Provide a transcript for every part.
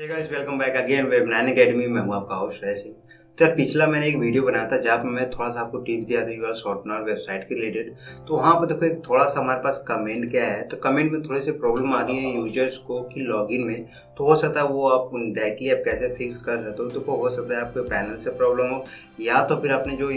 हे guys, welcome back again वेब9 academy में। हूं आपका होस्ट रह सिंह। तो यार पिछला मैंने एक वीडियो बनाया था जहाँ पे मैं थोड़ा सा आपको टिप दिया था यूआर शॉर्टनर वेबसाइट के रिलेटेड। तो वहाँ पर देखो एक थोड़ा सा हमारे पास कमेंट क्या है, तो कमेंट में थोड़ी सी प्रॉब्लम आ रही है यूजर्स को कि लॉगिन में। तो हो सकता है वो आप डायरेक्टली आप कैसे फिक्स कर सकते हो। देखो हो सकता है आपके पैनल से प्रॉब्लम हो या तो फिर आपने जो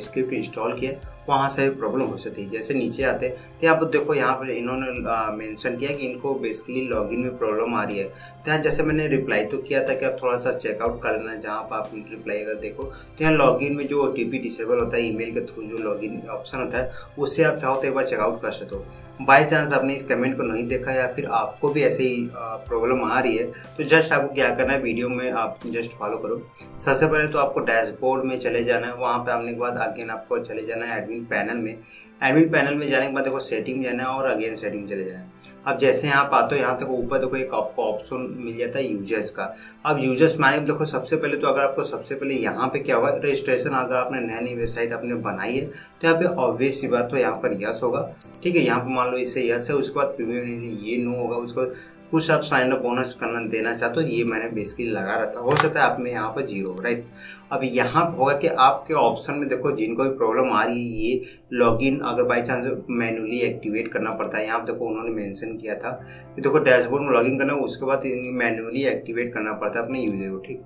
स्क्रिप्ट इंस्टॉल किया वहाँ से भी प्रॉब्लम हो सकती है। जैसे नीचे आते तो यहाँ पर देखो, यहाँ पर इन्होंने मेंशन किया कि इनको बेसिकली लॉगिन में प्रॉब्लम आ रही है। तो यहाँ जैसे मैंने रिप्लाई तो किया था कि आप थोड़ा सा चेकआउट कर लेना। जहाँ पर आप रिप्लाई अगर देखो तो यहाँ लॉगिन में जो OTP डिसेबल होता है ईमेल के थ्रू जो लॉगिन ऑप्शन होता है उससे आप चाहो तो एक बार चेकआउट कर सकते हो। बाई चांस आपने इस कमेंट को नहीं देखा या फिर आपको भी ऐसे ही प्रॉब्लम आ रही है तो जस्ट आपको क्या करना है, वीडियो में आप जस्ट फॉलो करो। सबसे पहले तो आपको डैशबोर्ड में चले जाना है। वहाँ पे आने के बाद अगेन आपको चले जाना है एडमिन पैनल में। एडमिन पैनल में जाने के बाद देखो सेटिंग जाना है और अगेन सेटिंग चले जाना है। अब जैसे यहाँ पे आते हो यहाँ तक ऊपर देखो एक आपको ऑप्शन मिल जाता है यूजर्स का। अब यूजर्स माने देखो सबसे पहले तो अगर आपको सबसे पहले यहाँ पे क्या होगा, रजिस्ट्रेशन अगर आपने नई वेबसाइट आपने बनाई है तो यहाँ पे ऑब्वियस सी बात तो यहाँ पर यस होगा। ठीक है, यहाँ पर मान लो इससे यस है, उसके बाद प्रीमियम ये नो होगा। उसके बाद कुछ आप साइन अप बोनस करना देना चाहते हो, ये मैंने बेसिकली लगा रखा। हो सकता है आप में यहाँ पर 0 राइट। अब यहाँ होगा कि आपके ऑप्शन में देखो जिनको भी प्रॉब्लम आ रही है ये लॉगिन अगर बाई चांस मैनुअली एक्टिवेट करना पड़ता है। यहाँ पर देखो उन्होंने मेंशन किया था कि देखो डैशबोर्ड में लॉगिन करना है, उसके बाद मैनुअली एक्टिवेट करना पड़ता है अपने यूजर को। ठीक,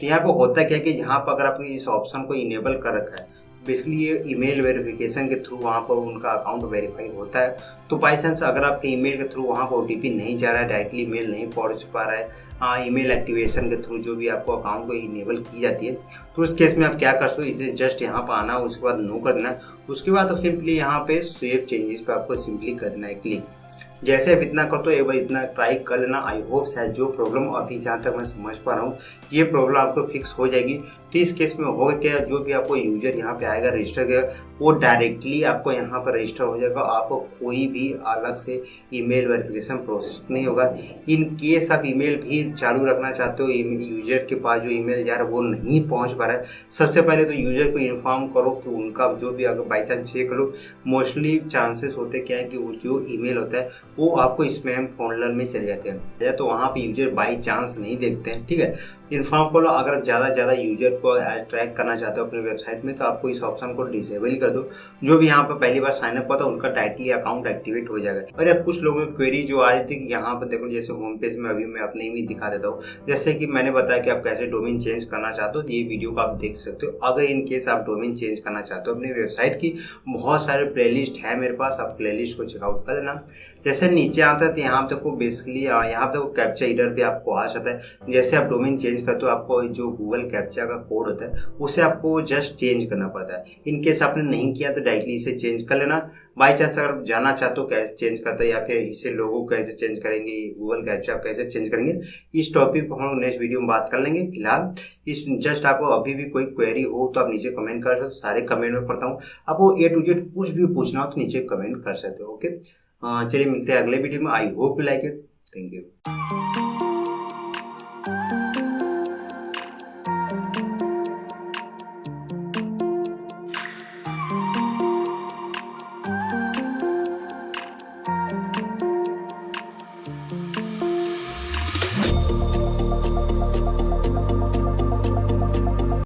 तो यहाँ पर होता क्या कि यहाँ पर अगर आपने इस ऑप्शन को इनेबल कर रखा है बेसिकली ये ईमेल वेरिफिकेशन के थ्रू वहाँ पर उनका अकाउंट वेरीफाई होता है। तो बाई चांस अगर आपके ईमेल के थ्रू वहाँ पर OTP नहीं जा रहा है, डायरेक्टली ईमेल नहीं पहुँच पा रहा है ईमेल एक्टिवेशन के थ्रू जो भी आपको अकाउंट को इनेबल की जाती है, तो उस केस में आप क्या कर सकते हो, इसे जस्ट यहाँ पर आना, उसके बाद नो कर देना। उसके बाद आप सिंपली यहाँ पे सेव चेंजेस पे आपको सिंपली कर देना है क्लिक। जैसे अब इतना कर तो एक बार इतना ट्राई कर लेना। आई होप शायद जो प्रॉब्लम अभी जहाँ तक मैं समझ पा रहा हूँ ये प्रॉब्लम आपको फिक्स हो जाएगी। तो इस केस में होगा क्या, जो भी आपको यूजर यहाँ पे आएगा रजिस्टर करेगा वो डायरेक्टली आपको यहाँ पर रजिस्टर हो जाएगा। आपको कोई भी अलग से ईमेल वेरिफिकेशन प्रोसेस नहीं होगा। इन केस आप ईमेल भी चालू रखना चाहते हो, यूजर के पास जो ईमेल जा रहा है वो नहीं पहुँच पा रहा है, सबसे पहले तो यूजर को इन्फॉर्म करो कि उनका जो भी अगर बाई चांस चेक करो मोस्टली चांसेस होते क्या है कि वो जो ईमेल होता है वो आपको स्पैम फोल्डर में चले जाते हैं, या तो वहाँ पे यूजर बाई चांस नहीं देखते हैं। ठीक है, इन्फॉर्म करो। अगर आप ज़्यादा यूजर को अट्रैक्ट करना चाहते हो अपनी वेबसाइट में तो आपको इस ऑप्शन को डिसेबल कर दो। जो भी यहाँ पर पहली बार साइनअप हुआ था उनका डायरेक्टली अकाउंट एक्टिवेट हो जाएगा। और यार कुछ लोगों की क्वेरी जो आ रही थी कि यहाँ पर देखो जैसे होम पेज में अभी मैं अपने भी दिखा देता हूँ। जैसे कि मैंने बताया कि आप कैसे डोमेन चेंज करना चाहते हो, ये वीडियो को आप देख सकते हो। अगर इन केस आप डोमेन चेंज करना चाहते हो अपनी वेबसाइट की, बहुत सारे प्लेलिस्ट है मेरे पास, आप प्लेलिस्ट को चेकआउट कर लेना। जैसे नीचे आता है तो यहाँ पे देखो बेसिकली यहाँ पे देखो कैप्चा एरर भी आपको आ सकता है। जैसे आप डोमेन चेंज करते हो आपको जो गूगल कैप्चा का कोड होता है उसे आपको जस्ट चेंज करना पड़ता है। इन केस आपने नहीं किया तो डायरेक्टली इसे चेंज कर लेना। बाई चांस अगर जानना चाहते हो कैसे चेंज करते हो या फिर इससे लोगो कैसे चेंज करेंगे, गूगल कैप्चा कैसे चेंज करेंगे, इस टॉपिक पर हम लोग नेक्स्ट वीडियो में बात कर लेंगे। फिलहाल इस जस्ट आपको अभी भी कोई क्वेरी हो तो आप नीचे कमेंट कर सकते हो, सारे कमेंट में पढ़ता हूँ। आपको A to Z कुछ भी पूछना हो तो नीचे कमेंट कर सकते हो। ओके, चलिए मिलते हैं अगले वीडियो में। I hope you like it. Thank you.